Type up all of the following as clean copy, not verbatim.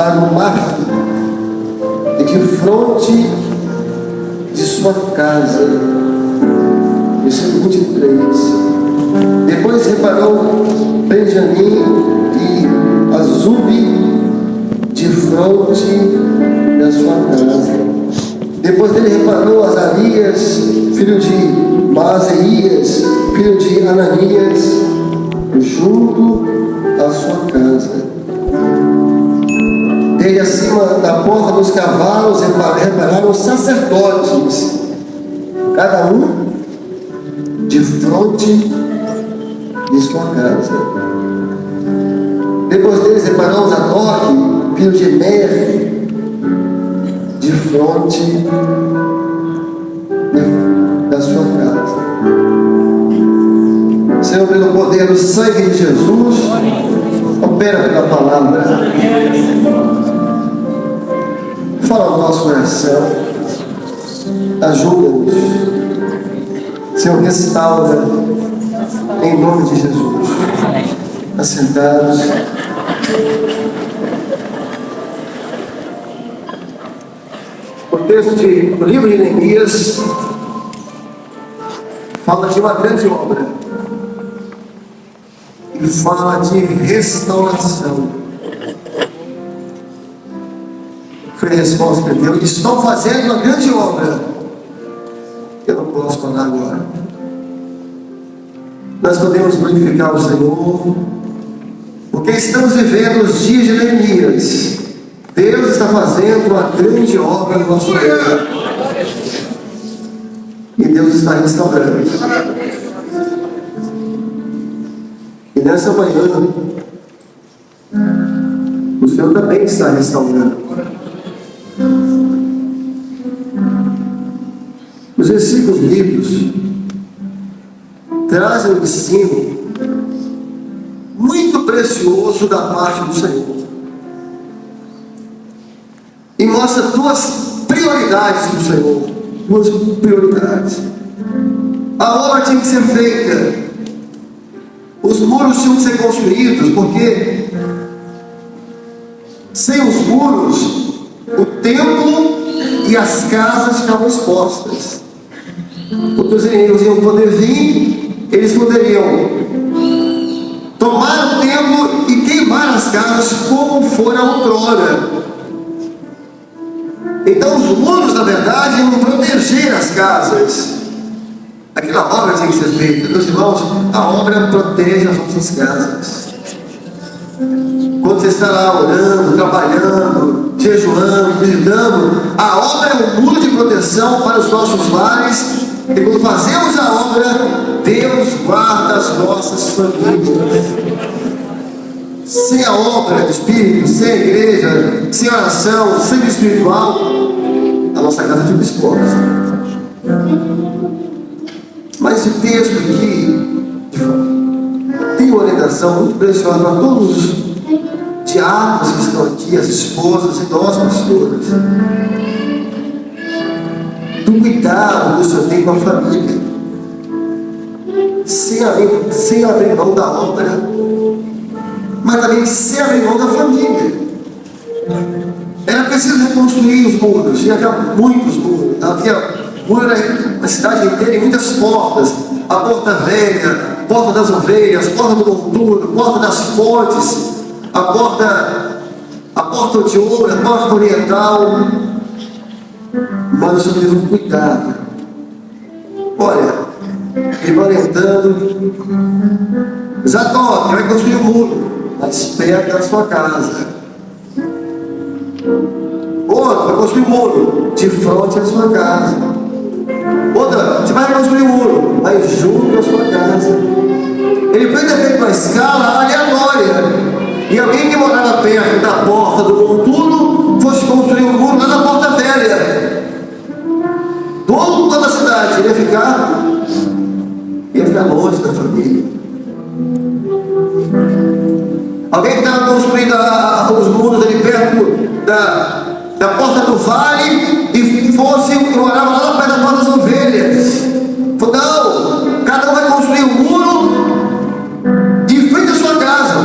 arrumar de fronte de sua casa. Versículo 23. Depois reparou Benjamim e Azube de fronte da sua casa. Depois dele reparou Azarias, filho de Maaseias, filho de Ananias, junto à sua casa. Dele acima da porta dos cavalos repararam os sacerdotes, cada um de fronte de sua casa. Depois deles reparou Zadok, filho de Mer, de fronte da sua casa. Senhor, pelo poder do sangue de Jesus, opera pela palavra. Fala ao nosso coração. Ajuda-nos. Senhor, restaura em nome de Jesus. Assentados. O texto do livro de Neemias fala de uma grande obra e fala de restauração. Foi a resposta de Deus: estou fazendo uma grande obra. Eu não posso falar agora. Nós podemos glorificar o Senhor, porque estamos vivendo os dias de Neemias. Deus está fazendo uma grande obra no nosso meio. E Deus está restaurando. E nessa manhã, o Senhor também está restaurando. Os versículos bíblicos trazem um ensino muito precioso da parte do Senhor. E mostra duas prioridades do Senhor. Duas prioridades. A obra tinha que ser feita. Os muros tinham que ser construídos, porque sem os muros, o templo e as casas ficavam expostas. Porque os inimigos iam poder vir, eles poderiam tomar o templo e queimar as casas como fora outrora. Então os muros, na verdade, iam proteger as casas. Aquela obra tinha que ser feita. Meus irmãos, a obra protege as nossas casas. Quando você está lá orando, trabalhando, jejuando, visitando, a obra é um muro de proteção para os nossos lares. E quando fazemos a obra, Deus guarda as nossas famílias. Sem a obra do Espírito, sem a igreja, sem a oração, sem o espiritual, a nossa casa fica exposta. Mas esse texto aqui tem uma orientação muito preciosa para todos os diáconos que estão aqui, as esposas e nós, pastores, do cuidado que o Senhor tem com a família, sem abrir mão da obra, mas também sem abrir mão da família. Era preciso reconstruir os muros, tinha muitos muros, havia muro na cidade inteira e muitas portas: a porta velha, porta das ovelhas, porta do monturo, porta das fontes, a porta de ouro, a porta oriental. Mas o Senhor teve um cuidado. Olha, ele vai orientando: Zadok vai construir um muro, mas perto da sua casa. Outro vai construir um muro de frente à sua casa. Outra, você vai construir um muro, mas junto à sua casa. Ele podia ter feito uma escala aleatória, e alguém que morava perto da porta do monturo fosse construir um muro lá na porta velha. Toda a cidade ia ficar longe da família. Alguém que estava construindo os muros ali perto da porta do vale e morava lá perto da porta das ovelhas. Falou: não, cada um vai construir um muro de frente à sua casa,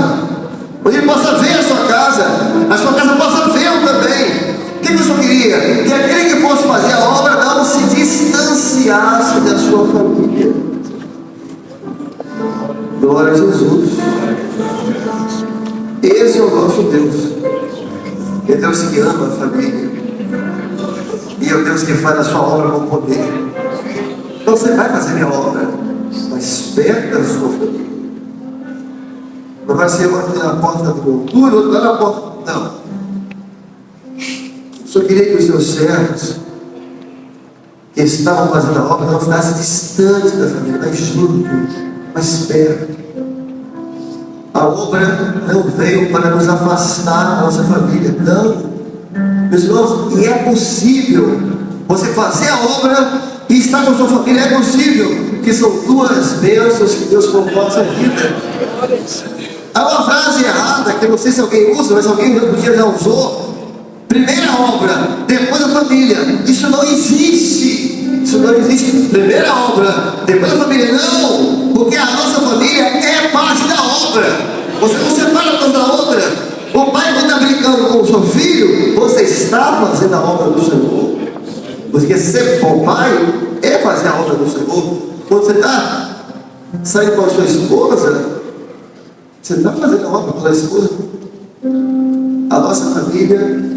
onde ele possa ver a sua casa possa família. Glória a Jesus. Esse é o nosso Deus. É Deus que ama a família. E é o Deus que faz a sua obra com poder. Então você vai fazer minha obra, mas perto da sua família. Não vai ser um aqui na porta do cultura, outro lá na porta. Não. Eu só queria que os seus servos que estavam fazendo a obra não ficassem distantes da família, mas junto, mais perto. A obra não veio para nos afastar da nossa família, não. Meus irmãos, e é possível você fazer a obra e estar com sua família, é possível, porque são duas bênçãos que Deus colocou na nossa vida. Há uma frase errada, que eu não sei se alguém usa, mas alguém no dia já usou. Primeira obra, depois a família. Isso não existe. Isso não existe. Primeira obra, depois a família. Não, porque a nossa família é parte da obra. Você não separa uma coisa da outra. O pai, quando está brincando com o seu filho, você está fazendo a obra do Senhor. Porque ser bom pai é fazer a obra do Senhor. Quando você está saindo com a sua esposa, você está fazendo a obra pela esposa. A nossa família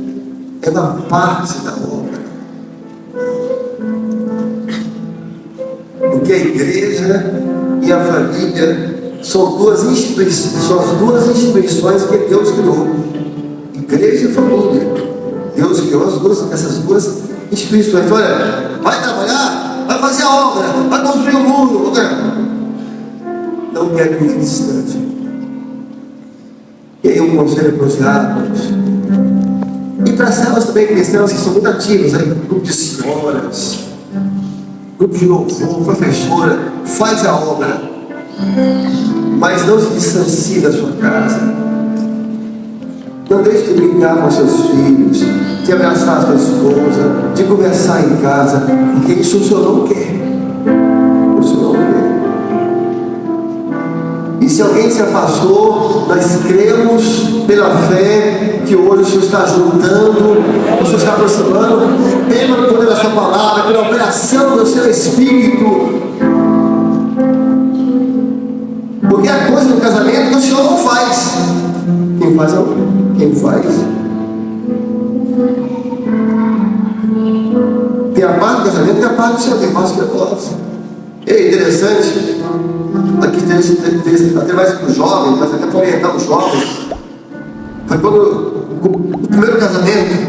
é uma parte da obra. Porque a igreja e a família são duas instituições que Deus criou. Igreja e família. Deus criou essas duas instituições. Olha, vai trabalhar, vai fazer a obra, vai construir o mundo. Não quer ir distante. E aí um conselho para os diáconos. E para as células também cristãs que são muito ativas, aí, grupo de senhoras, grupo de louvor, professora, faz a obra, mas não se distancie da sua casa. Não deixe de brincar com seus filhos, de abraçar a sua esposa, de conversar em casa, porque isso o Senhor não quer. O Senhor não quer. E se alguém se afastou, nós cremos pela fé que hoje o Senhor está juntando, o Senhor está aproximando, pelo poder da sua palavra, pela operação do seu Espírito. Porque a coisa do casamento o Senhor não faz. Quem faz é o quem faz. Tem a parte do casamento, tem a parte do Senhor, tem a parte que é nossa. É interessante. Aqui tem até mais para os jovens, mas até para orientar os jovens. Foi quando o primeiro casamento,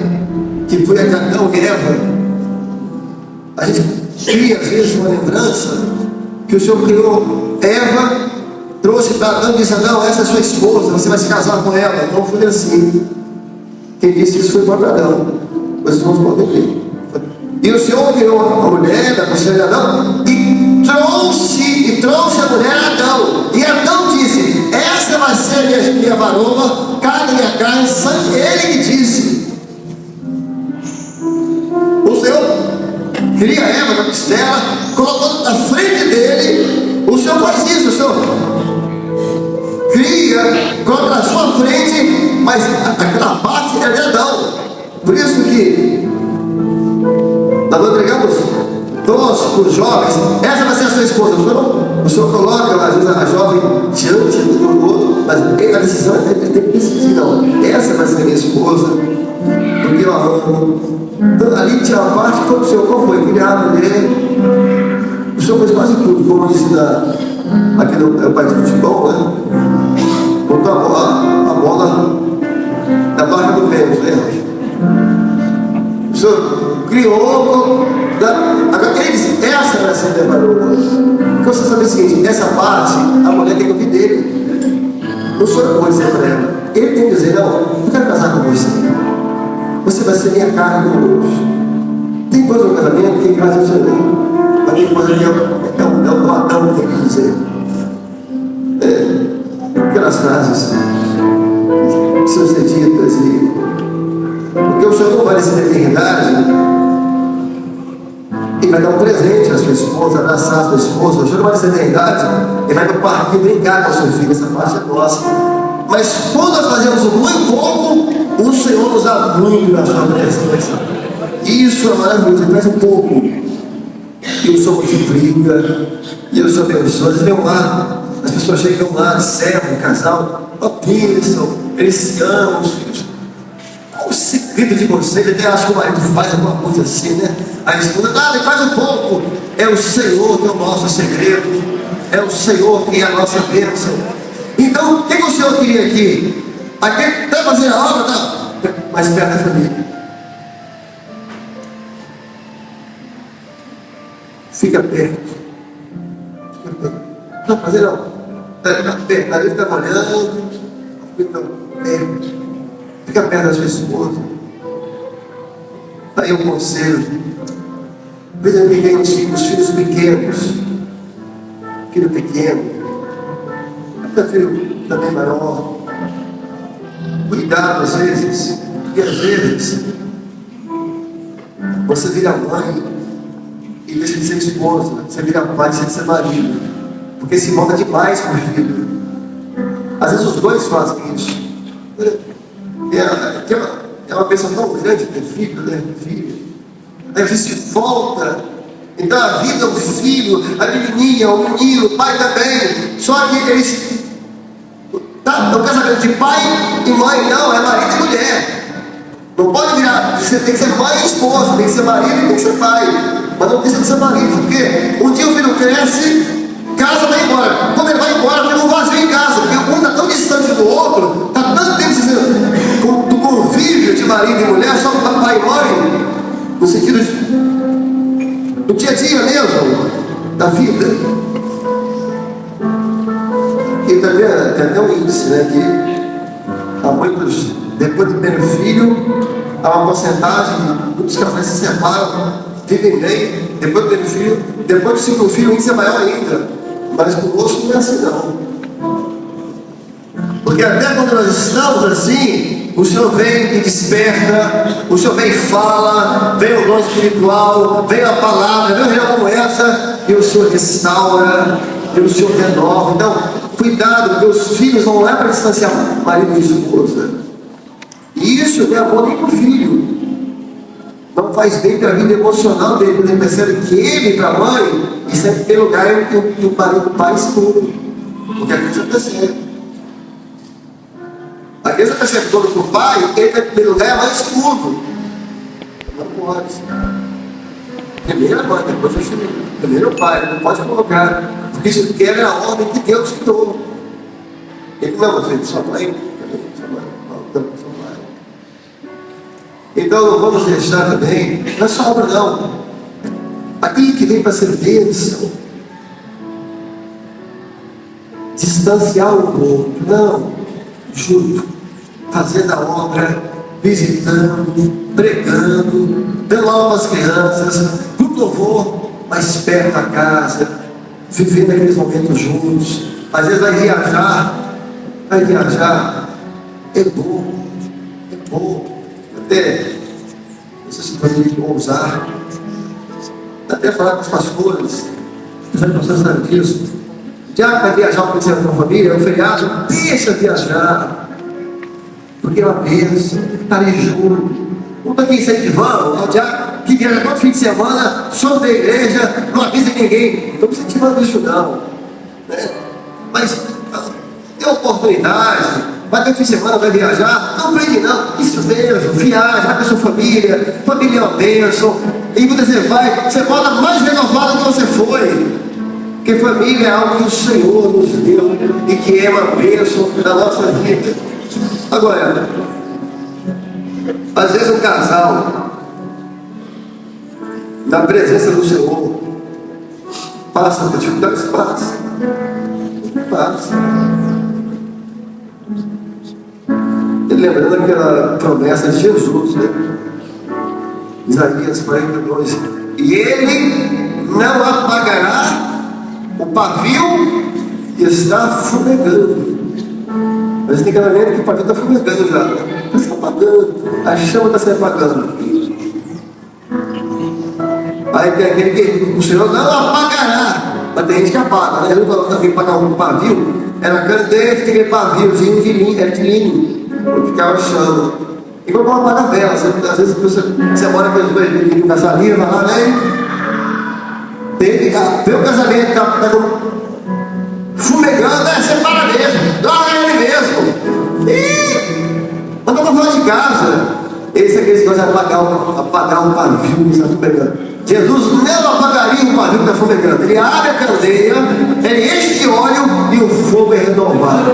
que foi a Adão e Eva, a gente cria às vezes uma lembrança que o Senhor criou Eva, trouxe para Adão e disse: Adão, essa é sua esposa, você vai se casar com ela. Não foi assim. Quem disse isso foi o próprio Adão. Os irmãos podem ver. E o Senhor criou a mulher da conselho de Adão e trouxe a mulher a Adão. E Adão disse: essa vai ser minha varoa, carne minha carne, sangue. Ele que disse. O Senhor cria Eva na costela, colocou na frente dele. O Senhor faz isso, o Senhor cria, coloca na sua frente, mas aquela parte é de Adão. Por isso que nós entregamos nós, para os jovens, essa vai ser a sua esposa. O Senhor coloca às vezes a jovem diante do outro, mas a decisão é tem que decidir, não. Essa vai ser minha esposa, porque eu amo. Então, ali tinha uma parte que o Senhor qual foi? Criar a mulher. O Senhor fez quase tudo, como disse aqui no país de futebol, né? Botou a bola na barra do pé, né? O Senhor criou, agora ele disse: essa vai ser minha varoa. Porque você sabe o seguinte: essa parte, a mulher tem que ouvir dele. O Senhor pode dizer para ela, ele tem que dizer: não, eu quero casar com você. Você vai ser minha carne hoje. Tem coisa no casamento que casa você bem. Mas tem coisa que é o Adão que tem que dizer. Aquelas frases que são ser ditas e porque o Senhor não vai nessa eternidade e vai dar um presente à sua esposa, abraçar a sua esposa. O Senhor não vai nessa eternidade, ele vai no parque brincar com a sua filha. Essa parte é nossa. Mas quando nós fazemos o muito pouco, o Senhor nos dá muito na sua presença. Isso é maravilhoso. Ele faz um pouco e e o Senhor multiplica, e o Senhor abençoa. Às vezes vem lá, as pessoas chegam lá, servem um casal, ó, bênção, eles se amam, os filhos. Qual o segredo de vocês? Até acho que o marido faz alguma coisa assim, né? A esposa, nada, faz um pouco. É o Senhor que é o nosso segredo, é o Senhor que é a nossa bênção. Então, o que o Senhor queria aqui? Aqui está fazendo a obra, tá? Mas perto da família. Fica perto. Fica perto. Não, fazer não. Fica perto. Ali está olhando. Fica perto. Fica perto das pessoas. Aí um conselho. Veja que tem os filhos pequenos. Filho pequeno. Até filho também maior. Cuidado às vezes. Porque às vezes você vira mãe e deixa de ser esposa, você vira pai, deixa de ser marido, porque se volta demais para o filho. Às vezes os dois fazem isso. É uma bênção tão grande ter filho, né? Filho. Às vezes se volta. Então a vida, o filho, a menininha, o menino, o pai também. Só que eles. Tá, o casamento de pai e mãe, não, é marido e mulher. Não pode virar, você tem que ser mãe e esposa, tem que ser marido e tem que ser pai. Mas não deixa de ser marido, porque um dia o filho cresce, casa, vai embora. Quando ele vai embora, fica um vazio em casa, porque um está tão distante do outro, está tanto tempo do convívio de marido e mulher, só com pai e mãe, no sentido do dia a dia mesmo, da vida. E também tem até um índice, né, que há muitos, depois do primeiro filho, há uma porcentagem, muitos casais se separam, vivem bem, depois do primeiro filho, depois do segundo filho, o índice é maior ainda. Mas conosco não é assim não. Porque até quando nós estamos assim, o Senhor vem e desperta, o Senhor vem e fala, vem o dom espiritual, vem a palavra, vem uma reunião como essa, e o Senhor restaura, e o Senhor renova. Então, cuidado, porque os filhos não é para distanciar marido e esposa. E isso não é bom nem para o filho. Não faz bem para a vida emocional dele, quando ele percebe que ele, para a mãe, isso é em primeiro lugar que o marido do pai escuro. Porque a criança percebe. A criança percebe todo para o pai, ele está em primeiro lugar, é a mãe escuro. Não pode. Primeiro a mãe, depois o filho. Primeiro o pai, não pode colocar. Porque isso quebra a ordem que Deus criou. Ele não, filho, sua mãe. Então não vamos deixar também, não é só obra não. Aquilo que vem para ser bênção, distanciar o outro, não, junto, fazendo a obra, visitando, pregando, dando aula às crianças, grupo louvor, mais perto da casa, vivendo aqueles momentos juntos. Às vezes vai viajar, é bom, é bom. Até, não sei se poderia ousar, até falar com os pastores, já que vocês sabem disso. Já vai viajar para conhecer com a família, é um feriado, deixa viajar, porque é uma bênção, está ali junto. Não estou aqui incentivando, o diabo que viaja todo fim de semana, show da igreja, não avisa ninguém, não estou incentivando isso não, né? Mas tem oportunidade. Vai ter fim de semana, vai viajar, não prende não, isso mesmo, viaja, vai com a sua família, família é uma bênção, e quando você vai, você volta mais renovado do que você foi, porque família é algo que o Senhor nos deu, e que é uma bênção da nossa vida. Agora, às vezes um casal, na presença do Senhor, passa por dificuldades, passa. Lembrando aquela promessa de Jesus, né? Isaías 42. E ele não apagará o pavio que está fumegando. Mas tem que lembrar que o pavio está fumegando já, né? Está se apagando, a chama está se apagando. Aí tem aquele que o Senhor não apagará, mas tem gente que apaga, né? Eu falou que alguém pagar um pavio, era candeia, tem aquele paviozinho de linho, era de linho. Ficava chama. E quando apaga a vela, às vezes você mora com os dois meninos com essa linha, vai lá, né? Vê o casamento, tá fumegando, separa mesmo, larga ele mesmo. Manda pra fora de casa. Esse é aqueles que gostam de apagar um pavio que está fumegando. Jesus não apagaria um pavio que está fumegando. Ele abre a candeia, ele enche de óleo e o fogo é renovado.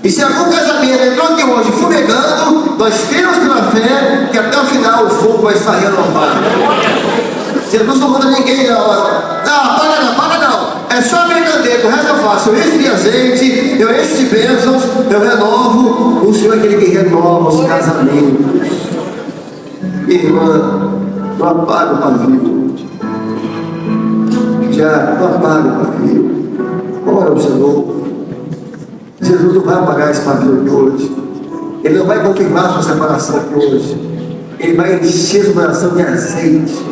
E se algum casamento entrou aqui hoje fumegando, nós temos pela fé que até o final o fogo vai estar renovado. Jesus não manda ninguém na hora. Não, apaga não. É só abrir a candeia, o resto eu faço. Eu encho de azeite, eu encho de bênçãos, eu renovo. O Senhor é aquele que renova os casamentos. Irmã, não apaga o pavio. Já, não apaga o pavio. Ora o Senhor. Jesus não vai apagar esse pavio aqui hoje. Ele não vai confirmar sua separação aqui hoje. Ele vai encher o coração de azeite,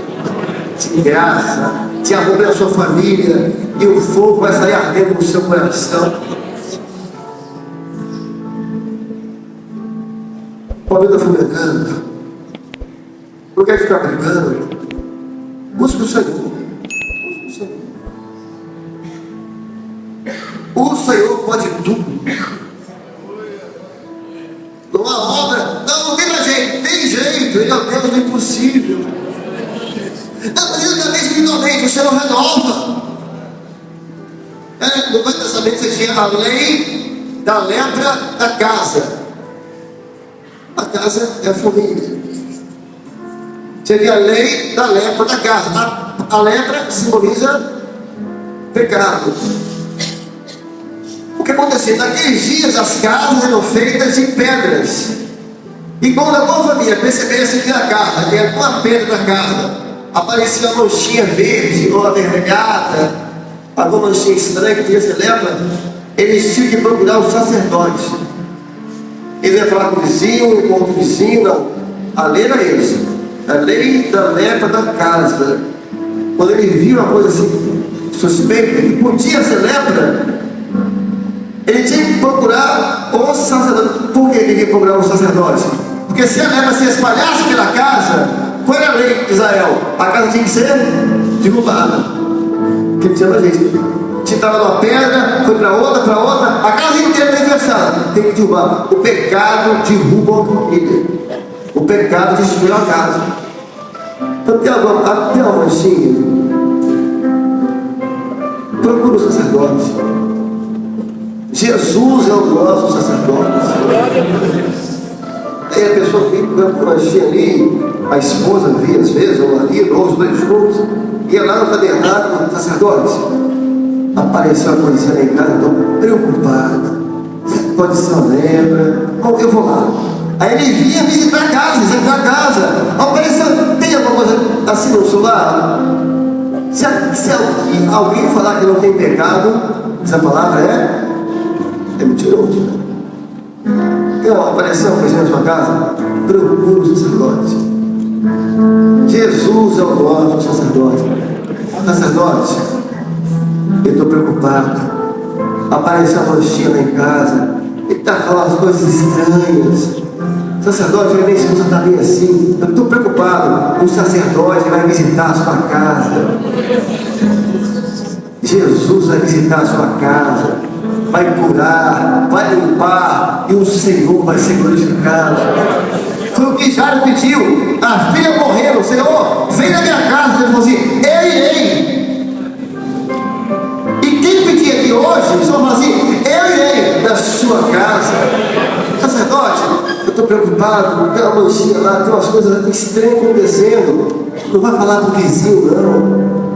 de graça, de amor pela sua família. E o fogo vai sair ardendo no seu coração. O pavio está fumegando. Não quer ficar brigando. Busca o Senhor. Busca o Senhor. O Senhor pode tudo. Não há obra. Não tem mais jeito. Tem jeito. Ele é o Deus do impossível. Não, mas ele também espiritualmente. O Senhor renova. No Velho Testamento você tinha a lei da lepra da casa. A casa é a família. Seria a lei da lepra da casa. A lepra simboliza pecado. O que acontecia? Naqueles dias as casas eram feitas de pedras. E quando a nova família percebesse que na casa tinha alguma pedra na casa, aparecia uma manchinha verde ou avermelhada, alguma manchinha estranha que tinha essa lepra, eles tinham que procurar o sacerdote. Ele ia falar com o vizinho, com outro vizinho, não. A lei era essa. A lei da lepra da casa. Quando ele viu uma coisa assim suspeita, que podia ser lepra, ele tinha que procurar o sacerdote. Por que ele tinha que procurar o sacerdote? Porque se a lepra se espalhasse pela casa, qual era a lei de Israel? A casa tinha que ser derrubada. Que ele chama a gente. Se estava numa pedra, foi para outra, a casa inteira está infestada. Tem que derrubar. O pecado derruba a família. O pecado destruiu a casa. Então tem uma manchinha. Procura o sacerdote. Jesus é o nosso sacerdote. Aí a pessoa fica com uma manchinha ali, a esposa via às vezes, ou o marido, ou os dois juntos, ia lá no tabernáculo, sacerdote. Apareceu a coisinha lá em casa, estou preocupado. Pode ser uma lepra. Bom, eu vou lá. Aí ele vinha visitar a casa, apareceu, tem alguma coisa assim no celular? Se alguém falar que não tem pecado, essa palavra é mentiroso. Então, apareceu uma coisa na sua casa, procura o sacerdote. Jesus é o nosso sacerdote. Sacerdote, eu estou preocupado. Apareceu uma manchinha lá em casa, ele está falando as coisas estranhas. Sacerdote, minha esposa está bem assim. Eu estou preocupado. O sacerdote vai visitar a sua casa. Jesus vai visitar a sua casa, vai curar, vai limpar, e o Senhor vai ser glorificado. Foi o que Jairo pediu. A filha morreu. Senhor, vem na minha casa. Ele falou assim: eu irei. E quem pedir aqui hoje, o Senhor falou assim: eu irei na sua casa. Sacerdote, eu estou preocupado, tem uma manchinha lá, tem umas coisas estranhas acontecendo. Não vai falar do vizinho, não.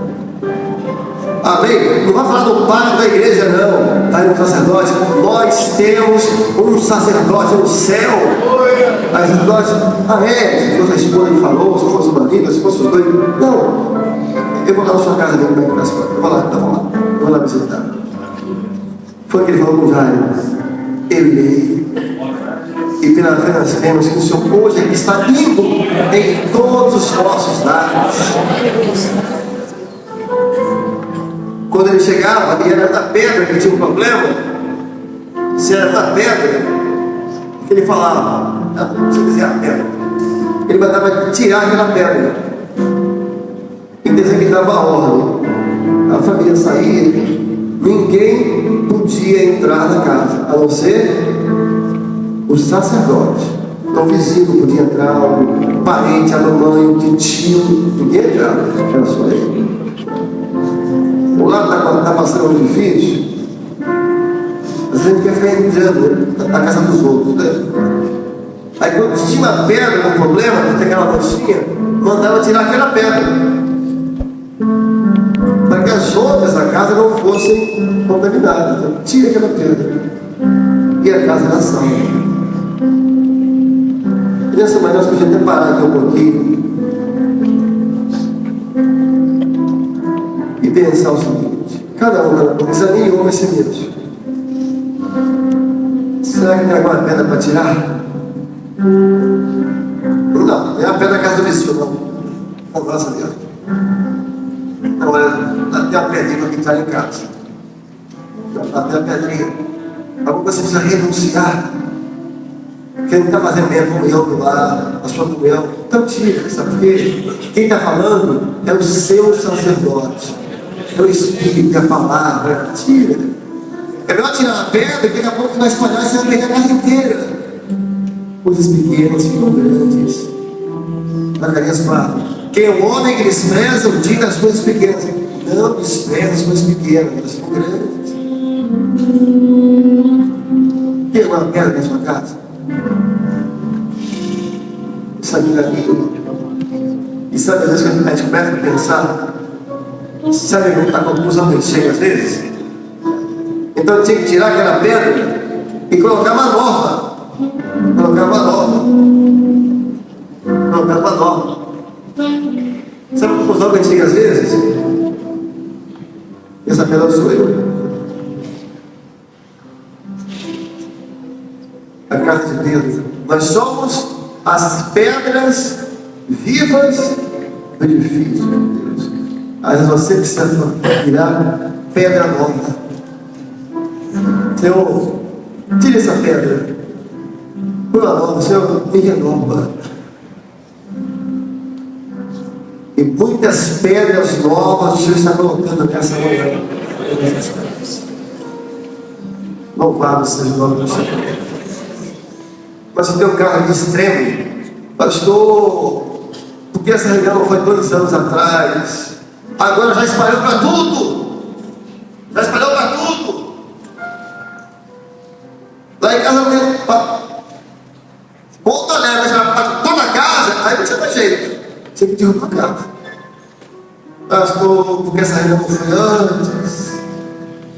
Amém? Não vai falar do padre da igreja, não. Está aí um sacerdote. Nós temos um sacerdote no céu. Aí o sacerdote, se fosse a esposa que falou, se fosse o marido, se fosse os dois. Não. Eu vou lá na sua casa ver como é que nasce. Eu vou lá, eu vou lá visitar. Foi o que ele falou com Jairo. Eu irei. E pela fé nós vemos que o Senhor hoje está indo em todos os nossos lares. Quando ele chegava e era da pedra que tinha um problema, se era da pedra, que ele falava, se quiser a pedra, ele mandava tirar aquela pedra e dizer que dava ordem. A família saía, ninguém podia entrar na casa, a não ser os sacerdotes. Então o vizinho não podia entrar, o parente, a mamãe, o tio, ninguém entrava, era só ele. O lado está passando um difícil, a gente quer ficar entrando na casa dos outros, né? Aí quando tinha uma pedra com problema, tem aquela manchinha, mandava tirar aquela pedra, para que as outras da casa não fossem contaminadas. Então, tira aquela pedra. E a casa era salva. Nessa manhã nós podíamos até parar aqui um pouquinho e pensar o seguinte: cada um examine o homem a si mesmo. Será que tem alguma pedra para tirar? Não, é a pedra da casa do vizinho, não. Com graça a Deus. Não, até a pedrinha para pintar em casa. Até a pedrinha. Agora você precisa renunciar. Quem não está fazendo bem a comunhão do lar, a sua comunhão, então tira, sabe por quê? Quem está falando é o seu sacerdote, é o Espírito, é a palavra. Tira. É melhor tirar a pedra, porque daqui a pouco vai espalhar e você vai pegar a casa inteira. Coisas pequenas ficam grandes. Zacarias fala: quem é o homem que despreza o dia das coisas pequenas? Não despreza as coisas pequenas, elas ficam grandes. Tem uma pedra na sua casa? Sabe a vida? E sabe, às vezes que a gente começa a pensar, sabe a conclusão que a gente chega às vezes? Então tinha que tirar aquela pedra e colocar uma nova. Colocava nova. Sabe a conclusão que a gente chega às vezes? Essa pedra sou eu. A casa de Deus. Nós somos as pedras vivas do edifício de Deus. Às vezes você precisa virar pedra nova. Senhor, tira essa pedra. Por nova, Senhor, me renova. E muitas pedras novas o Senhor está colocando nessa manhã. Louvado seja o nome do Senhor. Mas o teu carro de extremo, pastor, porque essa reunião foi 2 anos atrás, agora já espalhou para tudo. Já espalhou para tudo. Lá em casa não tem ponta leve, mas para toda a casa, aí não tinha mais jeito. Tinha que derrubar a casa. Pastor, porque essa reunião não foi antes,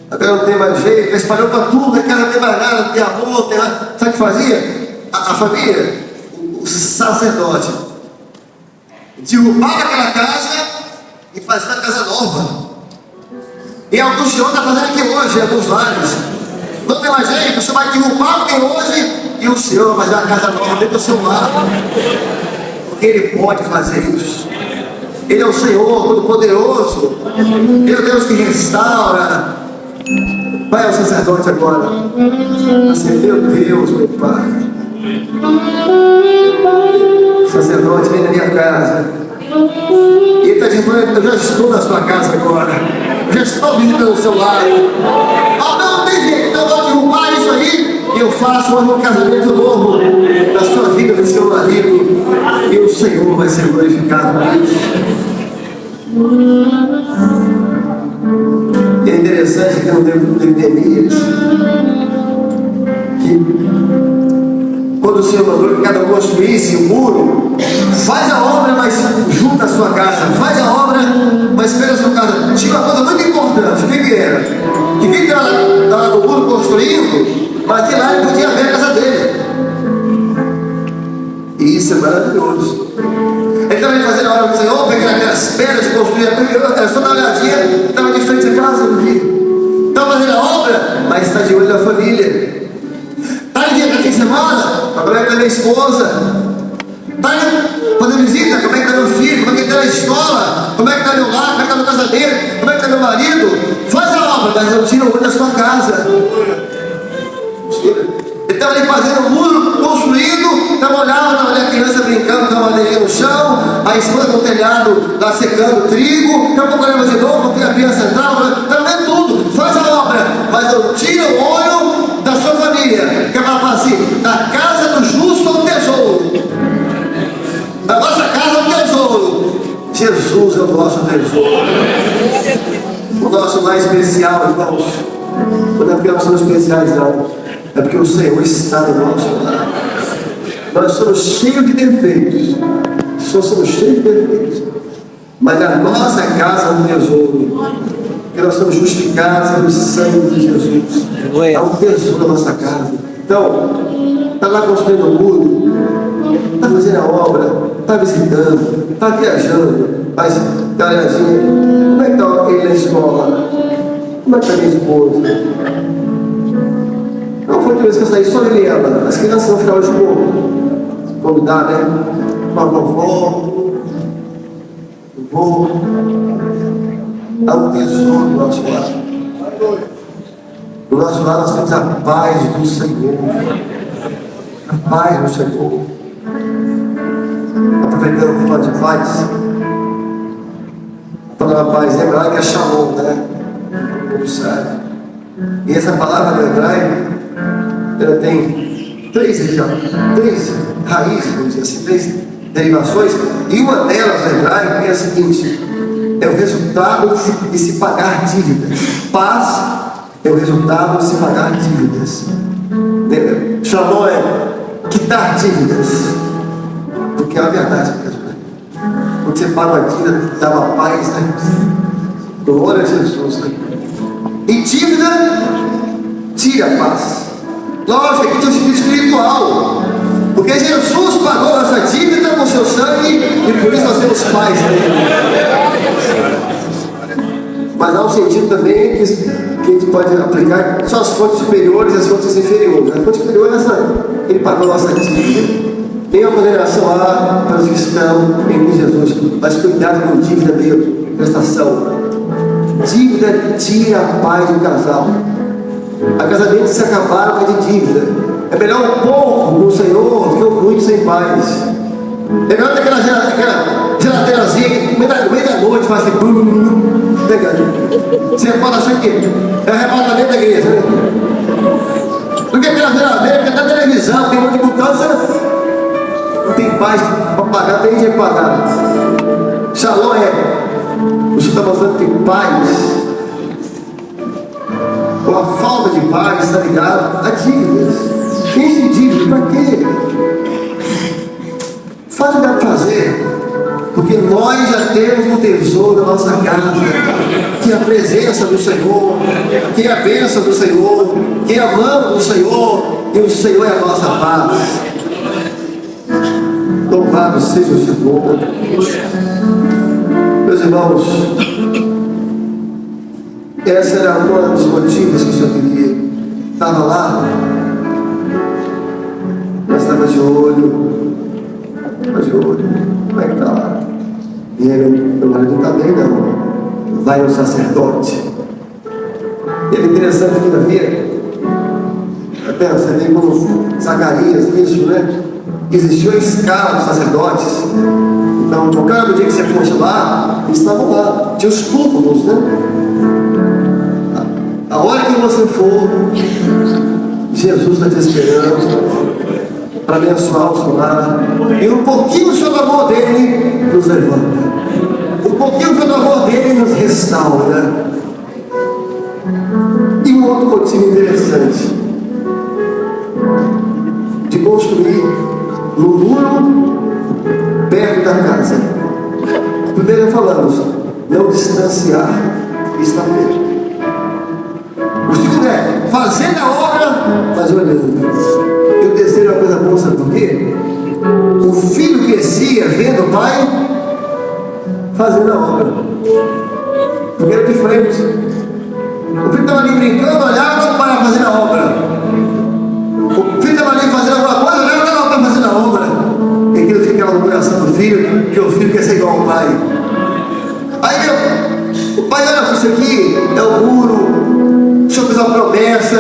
agora não tem mais jeito, espalhou para tudo, a casa não tem mais nada, não tem amor, não tem nada. Sabe o que fazia? A família, o sacerdote, derrubava aquela casa e fazia uma casa nova. E é o que o Senhor está fazendo aqui hoje, em alguns lares. Não tem mais jeito, o Senhor vai derrubar o que tem hoje e o Senhor vai fazer uma casa nova dentro do seu lar. Porque Ele pode fazer isso. Ele é o Senhor Todo-Poderoso. Ele é o Deus que restaura. Vai ao sacerdote agora. Assim, meu Deus, meu Pai. Sacerdote, vem na minha casa. E ele está dizendo: eu já estou na sua casa agora. Eu já estou visitando o seu lar. Não tem jeito, então eu vou derrubar isso aí. E eu faço um casamento novo na sua vida, do seu marido. E o Senhor vai ser glorificado por isso. E é interessante que no livro de Neemias, que quando o Senhor mandou que cada um construísse o muro, faz a obra, mas junta a sua casa, faz a obra, mas pega a sua casa. Tinha uma coisa muito importante: o que era? Que quem estava lá no muro construindo, mas de lá ele podia ver a casa dele. E isso é maravilhoso. Ele também fazendo a obra do Senhor, pegando aquelas pedras de construir, era só dar uma olhadinha, estava de frente à casa, não via. Estava fazendo a obra, mas está de olho na família. Está em dia da fim de semana, como é que está minha esposa? Está fazendo visita, como é que está meu filho? Como é que está na escola? Como é que está meu lar? Como é que está meu casamento? Como é que está meu marido? Faz a obra, mas não tira o olho da sua casa. Ele estava ali fazendo o muro, construindo, estava olhando a criança brincando com a madeirinha no chão, a esposa no telhado lá secando trigo, A nossa casa é um tesouro. Jesus é o nosso tesouro. O nosso mais especial, irmãos. Não é porque nós somos especiais, não. É porque o Senhor está no nosso lar. Nós somos cheios de defeitos. Só somos cheios de defeitos. Mas a nossa casa é um tesouro. Porque nós somos justificados pelo sangue de Jesus. É um tesouro na nossa casa. Então, está lá construindo o muro, está fazendo a obra, está visitando, está viajando. Mas, galerazinha, como é que está ele na escola? Como é que está minha esposa? Não foi a vez que eu saí só de Liliana. As crianças vão ficar hoje quando dá, né? Com a vovó, vovô. Há um tesouro no nosso lar. No nosso lar nós temos a paz do Senhor. A paz do Senhor. Aproveitando o falar de paz. A palavra paz em hebraico é shalom, né? Todo sabe. E essa palavra no hebraico, ela tem três raízes, vamos dizer assim, três derivações. E uma delas no hebraico é a seguinte: é o resultado de se pagar dívidas. Paz é o resultado de se pagar dívidas. Shalom é quitar dívidas. Porque é a verdade mesmo. Quando você paga uma dívida, dá uma paz, né? Glória a Jesus, né? E dívida tira a paz. Lógico, aqui tem o sentido espiritual. Porque Jesus pagou a nossa dívida com seu sangue e por isso nós temos paz nele. Mas há um sentido também que a gente pode aplicar só as fontes superiores e as fontes inferiores. A fonte superior é essa, ele pagou a nossa dívida. Tem uma condenação lá para os que estão em Jesus, mas cuidado com dívida mesmo, prestação. Dívida tira a paz do casal. A casamento se acabaram com a dívida. É melhor um pouco com o Senhor do que um muito sem paz. É melhor ter aquela geladeirazinha que no meio da noite faz assim, você pode achar que é arrebatamento da igreja, né? Porque aquela geladeira, porque na televisão, tem um monte de botão, você não tem paz para pagar, tem dinheiro para pagar. Shalom o Senhor está mostrando que paz, ou a falta de paz, está ligado a dívidas. Quem se dívida, para quê? Faz o que dá para fazer, porque nós já temos um tesouro na nossa casa, que é a presença do Senhor, que é a bênção do Senhor, que é a mão do Senhor, e o Senhor é a nossa paz. Louvado seja o Senhor. Meus irmãos, essa era uma dos motivos que o Senhor queria. Estava lá, mas estava de olho. Como é que está lá? E ele, meu marido não está bem, não. Vai no sacerdote. Ele é interessante aqui na vida. Até você vê como Zacarias, isso, né? Existiu a escala dos sacerdotes. Então, por cada dia que você fosse lá, eles estavam lá. Tinha os cúpulos, né? A hora que você for, Jesus está te esperando para abençoar o seu lar. E um pouquinho do amor dele nos levanta. Um pouquinho do amor dele nos restaura. E um outro motivo interessante de construir no muro perto da casa. Primeiro falamos, não distanciar, está perto. O segundo é fazer a obra, mas olhando. E o terceiro é uma coisa boa, sabe por quê? O filho crescia vendo o pai fazendo a obra. Porque era de frente. O filho estava ali brincando, olhava o pai fazendo a obra. O filho estava ali fazendo alguma coisa, olhava o pai fazendo a obra. E aquilo ficava no coração do filho, que o filho quer ser igual ao pai. Aí o pai, olha, isso aqui é o muro, o Senhor fez uma promessa,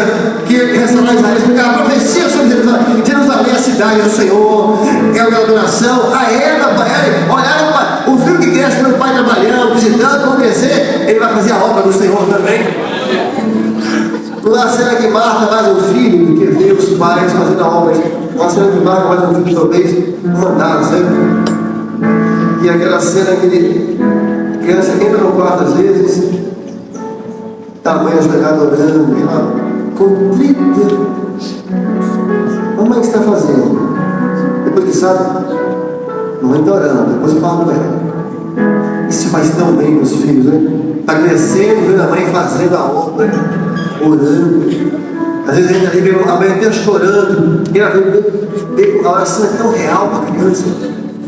que restaurar Israel, explicar a profecia sobre Jerusalém. Jerusalém é a cidade do Senhor, é uma adoração. A Eva, olharam para o filho que cresce pelo pai trabalhando, visitando, quando crescer, ele vai fazer a obra do Senhor também. Lá será que Marta mais um filho do que ver os pais fazendo a obra uma cena de barco, mas um filme talvez mandado, sabe? E aquela cena que a criança entra no quarto às vezes, a mãe ajoelhada orando, e ela contrita. Mamãe, o que está fazendo? Depois que sabe, mamãe está orando, depois que fala com ela. Isso faz tão bem com os filhos, né? Está crescendo, vendo a mãe fazendo a obra, orando. Às vezes a gente ali vê a mãe até chorando, e ela vê a oração é tão real para a criança,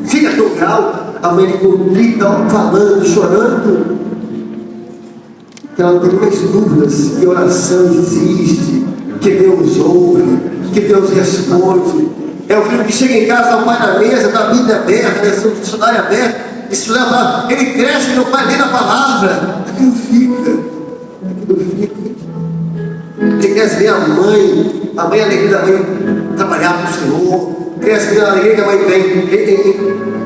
fica tão real, a mãe contrita, falando, chorando, que ela não tem mais dúvidas que oração existe, que Deus ouve, que Deus responde. É o filho que chega em casa, o pai na mesa, está a Bíblia aberta, o dicionário aberto, isso leva, ele cresce, meu pai lê na palavra, aquilo fica. Ele quer ver a mãe, a alegria da mãe trabalhar para o Senhor, quer ver a alegria que a mãe vem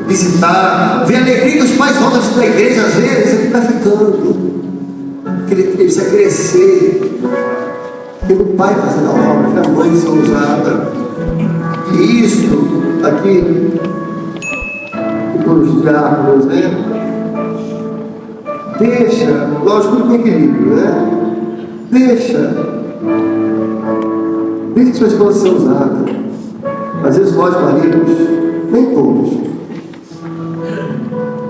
visitar, ver a alegria que os pais voltam na igreja, às vezes, ele está ficando, ele precisa crescer, tem o pai fazendo a obra, tem a mãe ser usada, e isso aqui, os diáconos, né? Deixa, lógico, tudo com equilíbrio, né? Deixa sua esposa ser usada. Às vezes nós, maridos, nem todos,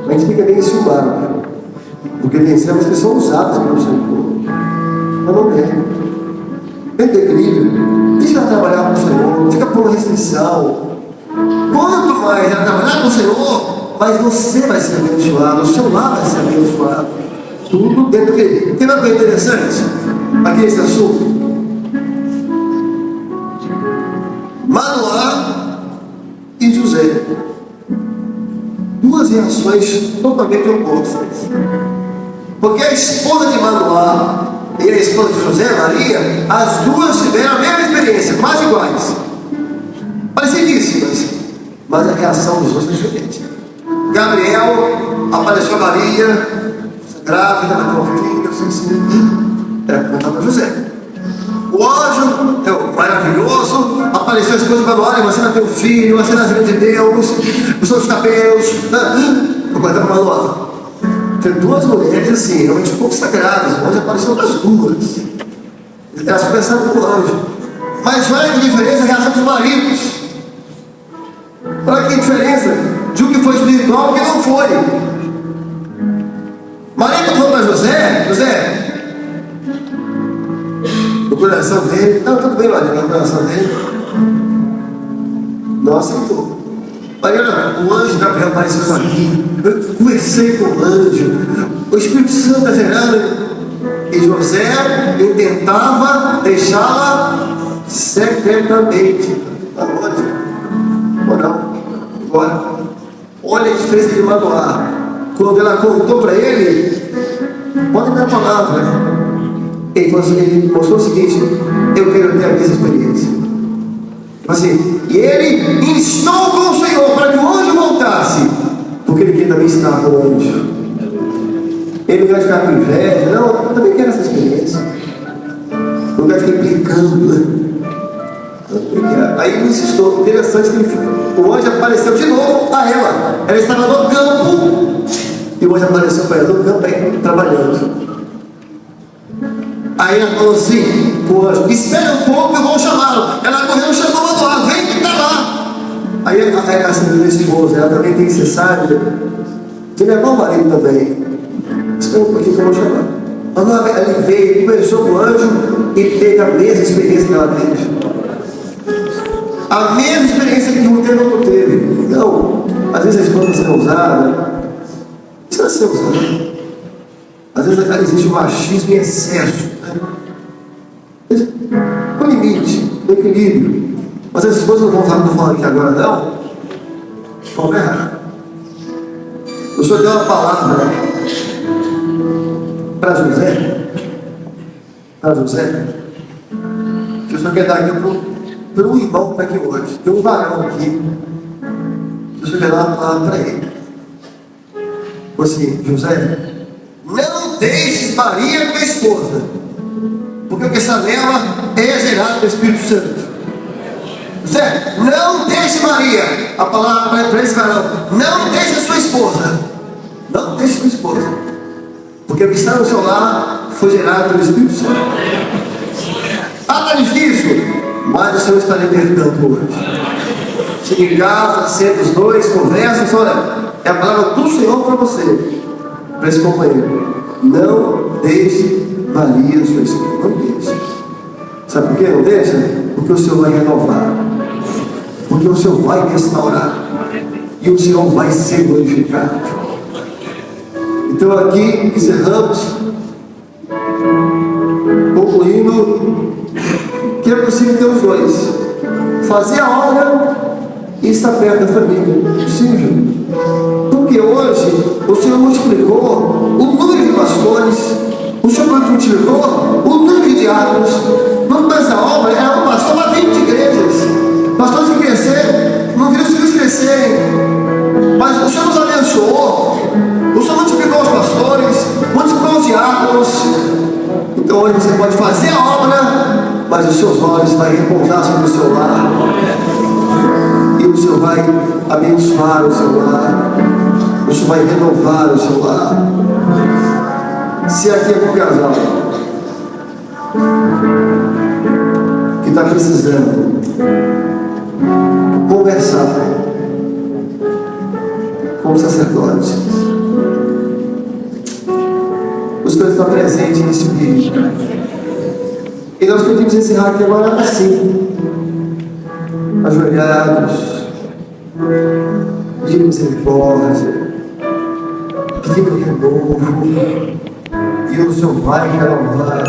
a gente fica bem enciumado, porque pensamos que são usados pelo Senhor. Mas não é. Tem equilíbrio. Deixa ela trabalhar com o Senhor, fica por restrição. Quanto mais ela trabalhar com o Senhor, mais você vai ser abençoado, o seu lar vai ser abençoado. Tudo dentro dele. Tem uma coisa interessante aqui nesse assunto. Manoá e José. Duas reações totalmente opostas. Porque a esposa de Manoá e a esposa de José, Maria, as duas tiveram a mesma experiência, quase iguais. Parecidíssimas. Mas a reação dos dois foi diferente. Gabriel apareceu a Maria, grávida, vai ter um filho, era contar para José. O anjo, maravilhoso, apareceu a esposa de Manoá, você vai ter um filho, você nasceu de Deus, os seus cabelos. Vou contar para Manoá. Tem duas mulheres assim, realmente um pouco sagradas, o anjo apareceu das duas. Elas pensaram no anjo. Mas olha que diferença a reação dos maridos. Olha que diferença de um que foi espiritual e que não foi. Maria falou para José, no coração dele, não, tudo bem, Maria, no coração dele, não aceitou. Maria, o anjo Gabriel apareceu aqui, eu conversei com o anjo, o Espírito Santo está gerando, e José tentava deixá-la secretamente. Ou não? Agora, olha a diferença de Manoá. Quando ela contou para ele, pode dar a palavra. Ele mostrou o seguinte: eu quero ter a mesma experiência. Assim, e ele instou com o Senhor para que o anjo voltasse, porque ele queria também estar com o anjo. Ele não vai ficar com inveja, não, eu também quero essa experiência. Não vai ficar implicando, né? Aí ele insistou. Interessante que o anjo apareceu de novo a ela. Ela estava no campo e o anjo apareceu para ela no campo aí, trabalhando. Aí ela falou assim: o anjo, espera um pouco, eu vou chamá-lo. Ela correu e chamou o Manoá, vem que está lá. Aí a senhora esposa, ela também tem que ser sábia de levar o marido também. Espera um pouquinho que eu vou chamar. Manoá, ele veio, conversou com o anjo e teve a mesma experiência que ela teve. A mesma experiência que um teve, outro teve. Não, às vezes a esposa está sendo usada, precisa ser usada. Às vezes existe um machismo em excesso, né? Com limite, com equilíbrio. Mas as esposas não vão falar aqui agora, não. De forma errada. O Senhor deu uma palavra para José. Para José. Que o Senhor quer dar aqui para um irmão que está aqui hoje. Tem um varão aqui. Que o Senhor quer dar uma palavra para ele. Assim, José, não deixes Maria tua esposa, porque o que essa nela é gerado pelo Espírito Santo. Zé, não deixe Maria. A palavra para esse varão: não deixe sua esposa. Não deixe sua esposa. Porque o que está no seu lar foi gerado pelo Espírito Santo. Está difícil, mas o Senhor está libertando hoje. Chega em casa, senta os dois, conversa, olha, é a palavra do Senhor para você, para esse companheiro. Não deixe Maria, sua esposa. Não deixe. Sabe por que não deixa? Porque o Senhor vai renovar. Porque o Senhor vai restaurar. E o Senhor vai ser glorificado. Então aqui encerramos, concluindo que é possível ter os dois: fazer a obra e estar perto da família. Possível. Porque hoje o Senhor multiplicou o número de pastores, o Senhor multiplicou o número de diáconos. Quando faz a obra, era um pastor para 20 igrejas. Pastores que cresceram, não viram os filhos crescerem, mas o Senhor nos abençoou. O Senhor multiplicou os pastores, multiplicou os diáconos. Então hoje você pode fazer a obra, mas os seus olhos vão repousar sobre o seu lar. E o Senhor vai abençoar o seu lar. O Senhor vai renovar o seu lar. Se aqui é um casal que está precisando conversar com o sacerdote, o Senhor está presente neste vídeo. E nós podemos encerrar aqui agora assim, ajoelhados, pedindo misericórdia, pedindo renovo. E o Senhor vai renovar